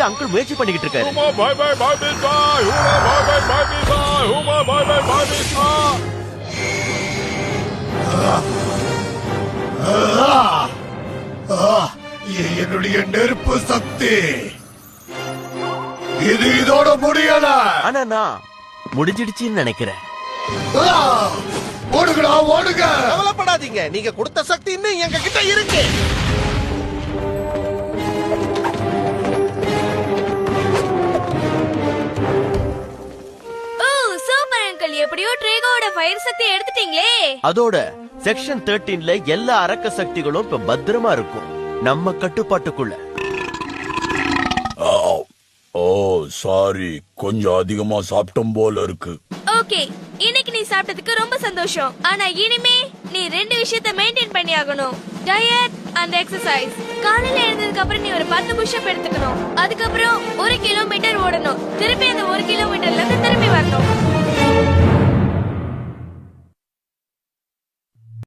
எடுக்க அங்கிள் முயற்சி பண்ணிக்கிட்டு இருக்காரு. என்னுடைய நெருப்பு சக்தி இது இதோட முடியல. ஆனா நான் முடிஞ்சிடுச்சுன்னு நினைக்கிறேன். ஓடுங்கடா ஓடுங்க. கவலைப்படாதீங்க, நீங்க கொடுத்த சக்தி இன்னும் எங்க கிட்ட இருக்கு. சூப்பர் அங்கிள், எப்படியோ ட்ரேகோட ஃபயர் சக்தி எடுத்துட்டீங்களே. அதோட செக்ஷன் 13ல எல்லா அரக்க சக்திகளும் இப்ப பத்திரமா இருக்கும், நம்ம கட்டுப்பாட்டுக்குள்ள. ஓ சாரி, கொஞ்சம் அதிகமா சாப்பிட்டோம் போல இருக்கு. ஓகே, இன்னைக்கு நீ சாப்பிட்டதுக்கு ரொம்ப சந்தோஷம். ஆனா இனிமே நீ 2 விஷயத்தை மெயின்டைன் பண்ணி ஆகணும். Diet and exercise. காலையில எழுந்ததுக்கு அப்புறம் நீ ஒரு 10 புஷ் அப் எடுத்துக்கணும். அதுக்கப்புறம் 1 கிலோமீட்டர் ஓடணும். திருப்பி அந்த 1 கிலோமீட்டர்ல இருந்து திரும்பி வரணும்.